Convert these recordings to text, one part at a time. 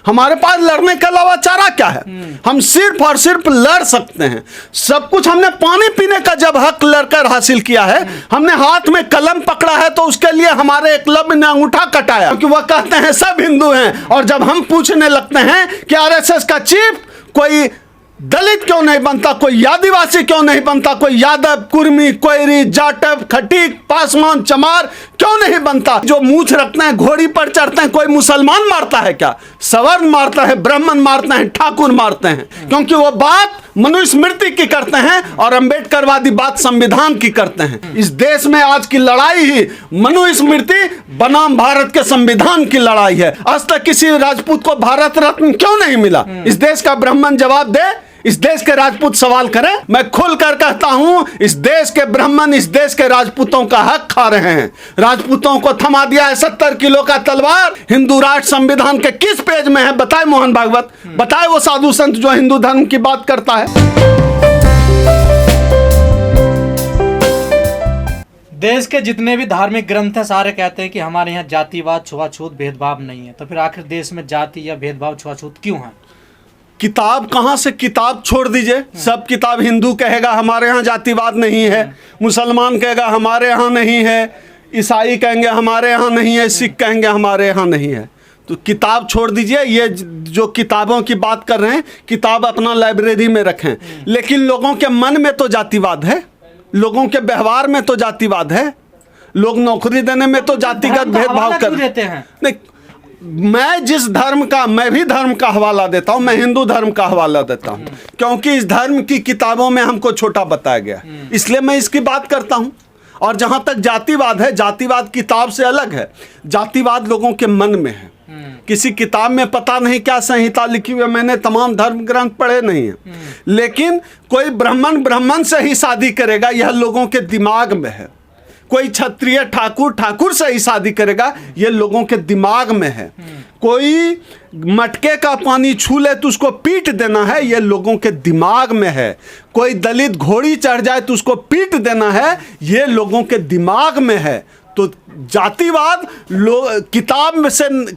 हमारे पास लड़ने के अलावा चारा क्या है? हम सिर्फ और सिर्फ लड़ सकते हैं। सब कुछ हमने पानी पीने का जब हक लड़कर हासिल किया है, हमने हाथ में कलम पकड़ा है, तो उसके लिए हमारे एकलव्य ने अंगूठा कटाया, क्योंकि वह कहते हैं सब हिंदू हैं। और जब हम पूछने लगते हैं कि आरएसएस का चीफ कोई दलित क्यों नहीं बनता, कोई आदिवासी क्यों नहीं बनता, कोई यादव, कुर्मी, कोयरी, जाटव, खटीक, पासवान, चमार क्यों नहीं बनता? जो मूछ रखते हैं, घोड़ी पर चढ़ते हैं, कोई मुसलमान मारता है क्या? सवर्ण मारता है, ब्राह्मण मारते हैं, ठाकुर मारते हैं, क्योंकि वो बात मनुस्मृति की करते हैं और अंबेडकरवादी बात संविधान की करते हैं। इस देश में आज की लड़ाई ही मनुस्मृति बनाम भारत के संविधान की लड़ाई है। आज तक किसी राजपूत को भारत रत्न क्यों नहीं मिला? इस देश का ब्राह्मण जवाब दे, इस देश के राजपूत सवाल करें। मैं खुलकर कहता हूं, इस देश के ब्राह्मण इस देश के राजपूतों का हक खा रहे हैं। राजपूतों को थमा दिया है 70 किलो का तलवार। हिंदू राष्ट्र संविधान के किस पेज में है? बताए मोहन भागवत, बताए वो साधु संत जो हिंदू धर्म की बात करता है। देश के जितने भी धार्मिक ग्रंथ हैं सारे कहते हैं कि हमारे यहाँ जातिवाद, छुआछूत, भेदभाव नहीं है। तो फिर आखिर देश में जाति या भेदभाव, छुआछूत क्यों है? किताब कहाँ से? किताब छोड़ दीजिए, सब किताब हिंदू कहेगा हमारे यहाँ जातिवाद नहीं है, मुसलमान कहेगा हमारे यहाँ नहीं है, ईसाई कहेंगे हमारे यहाँ नहीं है, सिख कहेंगे हमारे यहाँ नहीं है। तो किताब छोड़ दीजिए, ये जो किताबों की बात कर रहे हैं, किताब अपना लाइब्रेरी में रखें। लेकिन लोगों के मन में तो जातिवाद है, लोगों के व्यवहार में तो जातिवाद है, लोग नौकरी देने में तो जातिगत भेदभाव कर देते हैं। नहीं, मैं जिस धर्म का, मैं भी धर्म का हवाला देता हूं, मैं हिंदू धर्म का हवाला देता हूं, क्योंकि इस धर्म की किताबों में हमको छोटा बताया गया, इसलिए मैं इसकी बात करता हूं। और जहां तक जातिवाद है, जातिवाद किताब से अलग है, जातिवाद लोगों के मन में है। किसी किताब में पता नहीं क्या संहिता लिखी हुई है, मैंने तमाम धर्म ग्रंथ पढ़े नहीं है, लेकिन कोई ब्राह्मण ब्राह्मण से ही शादी करेगा, यह लोगों के दिमाग में है। कोई क्षत्रिय ठाकुर ठाकुर से ही शादी करेगा, ये लोगों के दिमाग में है। कोई मटके का पानी छू ले तो उसको पीट देना है, ये लोगों के दिमाग में है। कोई दलित घोड़ी चढ़ जाए तो उसको पीट देना है, ये लोगों के दिमाग में है। तो जातिवाद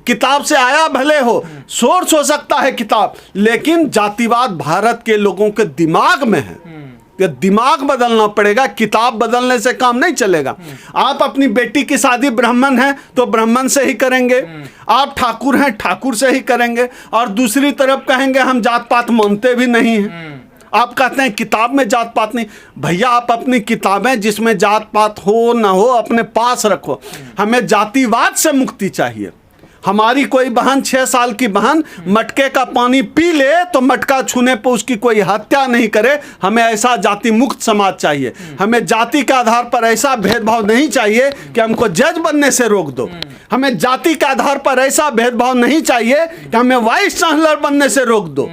किताब से आया भले हो, सोर्स हो सकता है किताब, लेकिन जातिवाद भारत के लोगों के दिमाग में है। दिमाग बदलना पड़ेगा, किताब बदलने से काम नहीं चलेगा। आप अपनी बेटी की शादी ब्राह्मण है तो ब्राह्मण से ही करेंगे, आप ठाकुर हैं ठाकुर से ही करेंगे, और दूसरी तरफ कहेंगे हम जात पात मानते भी नहीं हैं। आप कहते हैं किताब में जात पात नहीं। भैया, आप अपनी किताबें जिसमें जात पात हो ना हो अपने पास रखो। हमें जातिवाद से मुक्ति चाहिए। हमारी कोई बहन 6 साल की बहन मटके का पानी पी ले तो मटका छूने पर उसकी कोई हत्या नहीं करे। हमें ऐसा जाति मुक्त समाज चाहिए। हमें जाति के आधार पर ऐसा भेदभाव नहीं चाहिए कि हमको जज बनने से रोक दो। हमें जाति के आधार पर ऐसा भेदभाव नहीं चाहिए कि हमें वाइस चांसलर बनने से रोक दो।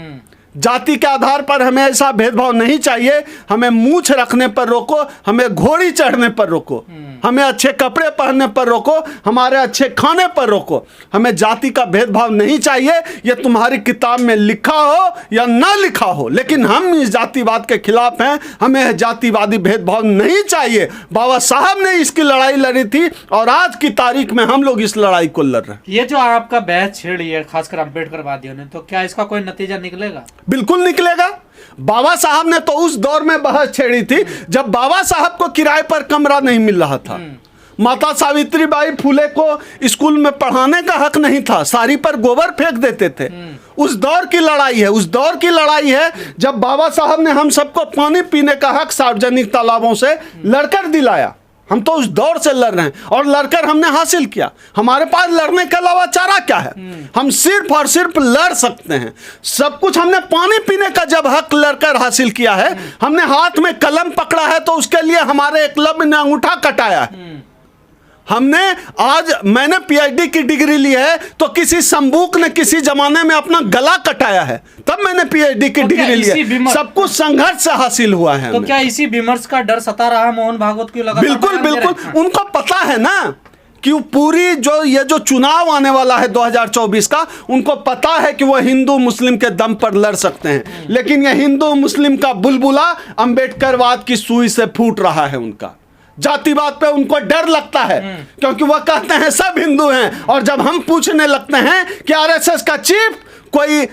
जाति के आधार पर हमें ऐसा भेदभाव नहीं चाहिए, हमें मूछ रखने पर रोको, हमें घोड़ी चढ़ने पर रोको, हमें अच्छे कपड़े पहनने पर रोको, हमारे अच्छे खाने पर रोको। हमें जाति का भेदभाव नहीं चाहिए, ये तुम्हारी किताब में लिखा हो या ना लिखा हो, लेकिन हम इस जातिवाद के खिलाफ हैं। हमें जातिवादी भेदभाव नहीं चाहिए। बाबा साहब ने इसकी लड़ाई लड़ी थी और आज की तारीख में हम लोग इस लड़ाई को लड़ रहे हैं। ये जो आपका बहस छेड़ी है खासकर अम्बेडकरवादियों ने, तो क्या इसका कोई नतीजा निकलेगा? बिल्कुल निकलेगा। बाबा साहब ने तो उस दौर में बहस छेड़ी थी जब बाबा साहब को किराए पर कमरा नहीं मिल रहा था। माता सावित्रीबाई फुले को स्कूल में पढ़ाने का हक नहीं था, साड़ी पर गोबर फेंक देते थे। उस दौर की लड़ाई है, उस दौर की लड़ाई है जब बाबा साहब ने हम सबको पानी पीने का हक सार्वजनिक तालाबों से लड़कर दिलाया। हम तो उस दौर से लड़ रहे हैं और लड़कर हमने हासिल किया। हमारे पास लड़ने के अलावा चारा क्या है? हम सिर्फ और सिर्फ लड़ सकते हैं। सब कुछ हमने पानी पीने का जब हक लड़कर हासिल किया है, हमने हाथ में कलम पकड़ा है तो उसके लिए हमारे एकलव्य ने अंगूठा कटाया है। हमने आज, मैंने पीएचडी की डिग्री ली है तो किसी संबूक ने किसी जमाने में अपना गला कटाया है, तब मैंने पीएचडी की डिग्री ली है। सब कुछ संघर्ष से हासिल हुआ है। तो क्या इसी विमर्श का डर सता रहा मोहन भागवत की? बिल्कुल बिल्कुल, उनको पता है ना कि पूरी ये जो चुनाव आने वाला है 2024 का, उनको पता है कि वो हिंदू मुस्लिम के दम पर लड़ सकते हैं, लेकिन ये हिंदू मुस्लिम का बुलबुला अंबेडकरवाद की सुई से फूट रहा है उनका। जातिवाद पे उनको डर लगता है, क्योंकि वह कहते हैं सब हिंदू हैं। और जब हम पूछने लगते हैं कि आरएसएस का चीफ कोई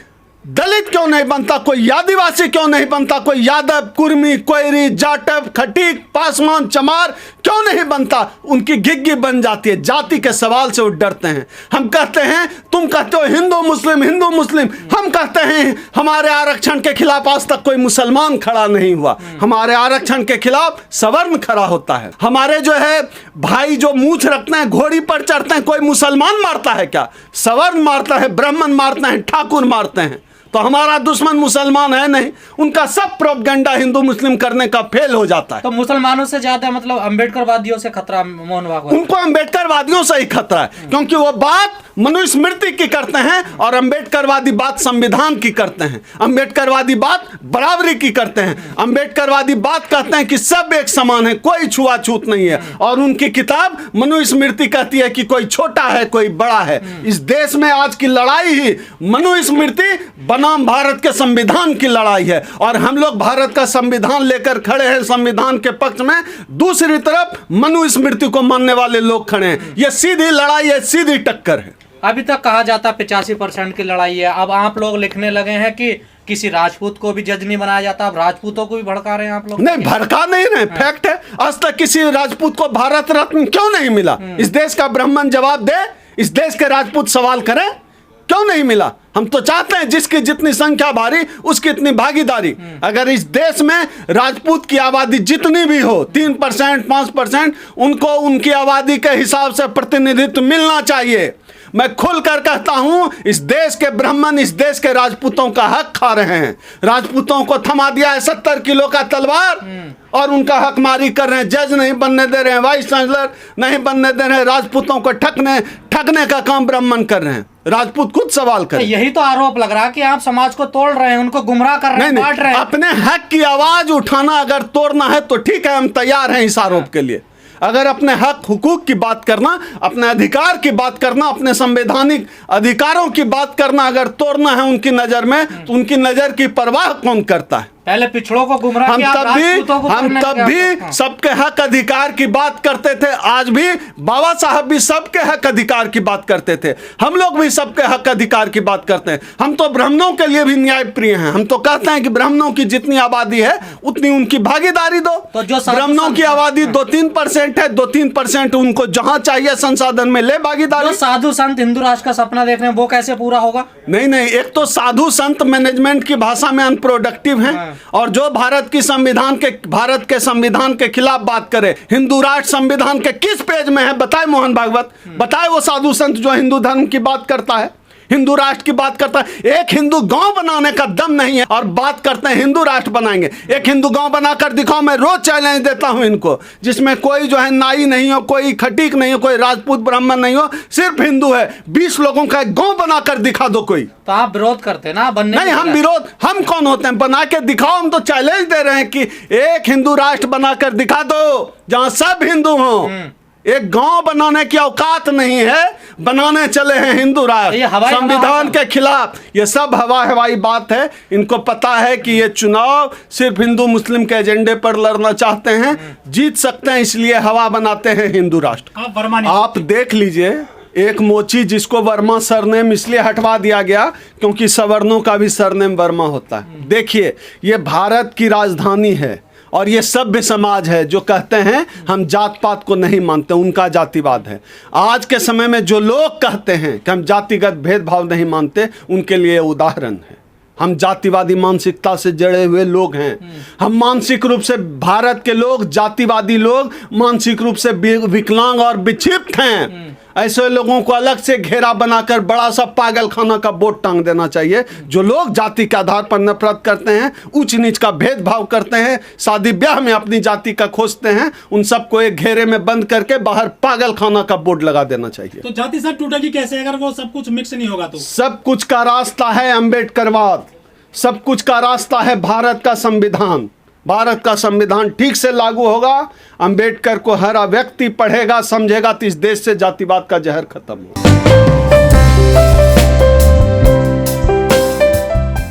दलित क्यों नहीं बनता, कोई आदिवासी क्यों नहीं बनता, कोई यादव, कुर्मी, कोयरी, जाटव, खटीक, पासवान, चमार क्यों नहीं बनता, उनकी गिग्गी बन जाती है। जाति के सवाल से वो डरते हैं। हम कहते हैं, तुम कहते हो हिंदू मुस्लिम, हिंदू मुस्लिम, हम कहते हैं हमारे आरक्षण के खिलाफ आज तक कोई मुसलमान खड़ा नहीं हुआ। हमारे आरक्षण के खिलाफ सवर्ण खड़ा होता है। हमारे जो है भाई जो मूछ रखते हैं, घोड़ी पर चढ़ते हैं, कोई मुसलमान मारता है क्या? सवर्ण मारता है, ब्राह्मण मारते हैं, ठाकुर मारते हैं। तो हमारा दुश्मन मुसलमान है नहीं, उनका सब प्रोपगेंडा हिंदू मुस्लिम करने का फेल हो जाता है। तो मुसलमानों से ज्यादा मतलब अम्बेडकरवादियों से खतरा मोहन भागवत? उनको अम्बेडकरवादियों से ही खतरा है, क्योंकि वो बात मनुस्मृति की करते हैं और अम्बेडकरवादी बात संविधान की करते हैं। अम्बेडकरवादी बात बराबरी की करते हैं। अम्बेडकरवादी बात कहते हैं कि सब एक समान है, कोई छुआछूत नहीं है। और उनकी किताब मनुस्मृति कहती है कि कोई छोटा है, कोई बड़ा है। इस देश में आज की लड़ाई ही मनुस्मृति बनाम भारत के संविधान की लड़ाई है। और हम लोग भारत का संविधान लेकर खड़े हैं, संविधान के पक्ष में। दूसरी तरफ मनुस्मृति को मानने वाले लोग खड़े हैं। यह सीधी लड़ाई है, सीधी टक्कर है। अभी तक कहा जाता 85% की लड़ाई है। अब आप लोग लिखने लगे हैं कि किसी राजपूत को भी जज नहीं बनाया जाता। अब राजपूतों को भी भड़का रहे हैं आप लोग? नहीं, भड़का नहीं रहे, फैक्ट है। आज तक किसी राजपूत को भारत रत्न क्यों नहीं मिला? इस देश का ब्राह्मण जवाब दे, इस देश के राजपूत सवाल करें, क्यों नहीं मिला? हम तो चाहते हैं जिसकी जितनी संख्या भारी उसकी इतनी भागीदारी। अगर इस देश में राजपूत की आबादी जितनी भी हो, 3%, 5%, उनको उनकी आबादी के हिसाब से प्रतिनिधित्व मिलना चाहिए। मैं खुलकर कहता हूं, इस देश के ब्राह्मण इस देश के राजपूतों का हक खा रहे हैं। राजपूतों को थमा दिया है 70 किलो का तलवार और उनका हक मारी कर रहे हैं। जज नहीं बनने दे रहे हैं, वाइस चांसलर नहीं बनने दे रहे हैं। राजपूतों को ठगने का काम ब्राह्मण कर रहे हैं। राजपूत खुद सवाल करें। यही तो आरोप लग रहा है कि आप समाज को तोड़ रहे हैं, उनको गुमराह कर रहे हैं, बांट रहे हैं। अपने हक की आवाज उठाना अगर तोड़ना है तो ठीक है, हम तैयार हैं इस आरोप के लिए। अगर अपने हक हुकूक की बात करना, अपने अधिकार की बात करना, अपने संवैधानिक अधिकारों की बात करना अगर तोड़ना है उनकी नजर में, तो उनकी नजर की परवाह कौन करता है? पहले पिछड़ों को गुमराह हम किया, तब भी सबके हक अधिकार की बात करते थे। आज भी बाबा साहब भी सबके हक अधिकार की बात करते थे। हम लोग भी सबके हक अधिकार की बात करते हैं। हम तो ब्राह्मणों के लिए भी न्याय प्रिय हैं। हम तो कहते हैं कि ब्राह्मणों की जितनी आबादी है उतनी उनकी भागीदारी दो। तो जो ब्राह्मणों की आबादी 2-3% है, 2-3% उनको जहां चाहिए संसाधन में ले भागीदारी। साधु संत हिंदू राष्ट्र का सपना देख रहे हैं, वो कैसे पूरा होगा? नहीं, एक तो साधु संत मैनेजमेंट की भाषा में अनप्रोडक्टिव है। और जो भारत के संविधान के खिलाफ बात करे, हिंदू राष्ट्र संविधान के किस पेज में है बताए मोहन भागवत? बताए वो साधु संत जो हिंदू धर्म की बात करता है, हिंदू राष्ट्र की बात करता है। एक हिंदू गांव बनाने का दम नहीं है और बात करते हैं हिंदू राष्ट्र बनाएंगे। एक हिंदू गांव बनाकर दिखाओ। मैं रोज चैलेंज देता हूं इनको, जिसमें कोई जो है नाई नहीं हो, कोई खटीक नहीं हो, कोई राजपूत ब्राह्मण नहीं हो, सिर्फ हिंदू है। 20 लोगों का एक गांव बनाकर दिखा दो कोई। तो आप विरोध करते हैं ना बनने? नहीं, हम विरोध, हम कौन होते हैं? बना के दिखाओ। हम तो चैलेंज दे रहे हैं कि एक हिंदू राष्ट्र बनाकर दिखा दो जहां सब हिंदू हों। एक गांव बनाने की औकात नहीं है, बनाने चले हैं हिंदू राष्ट्र संविधान के खिलाफ। ये सब हवाई बात है। इनको पता है कि ये चुनाव सिर्फ हिंदू मुस्लिम के एजेंडे पर लड़ना चाहते हैं, जीत सकते हैं, इसलिए हवा बनाते हैं हिंदू राष्ट्र। आप देख लीजिए, एक मोची जिसको वर्मा सरनेम इसलिए हटवा दिया गया क्योंकि सवर्णों का भी सरनेम वर्मा होता है। देखिए, ये भारत की राजधानी है और ये सभ्य समाज है जो कहते हैं हम जात पात को नहीं मानते, उनका जातिवाद है। आज के समय में जो लोग कहते हैं कि हम जातिगत भेदभाव नहीं मानते, उनके लिए उदाहरण है। हम जातिवादी मानसिकता से जड़े हुए लोग हैं। हम मानसिक रूप से, भारत के लोग, जातिवादी लोग मानसिक रूप से विकलांग और विक्षिप्त हैं। ऐसे लोगों को अलग से घेरा बनाकर बड़ा सा पागल खाना का बोर्ड टांग देना चाहिए। जो लोग जाति के आधार पर नफरत करते हैं, ऊंच नीच का भेदभाव करते हैं, शादी ब्याह में अपनी जाति का खोजते हैं, उन सबको एक घेरे में बंद करके बाहर पागल खाना का बोर्ड लगा देना चाहिए। तो जाति सब टूटेगी कैसे अगर वो सब कुछ मिक्स नहीं होगा? तो सब कुछ का रास्ता है अम्बेडकरवाद, सब कुछ का रास्ता है भारत का संविधान। भारत का संविधान ठीक से लागू होगा, अंबेडकर को हर व्यक्ति पढ़ेगा, समझेगा, तो इस देश से जातिवाद का जहर खत्म होगा।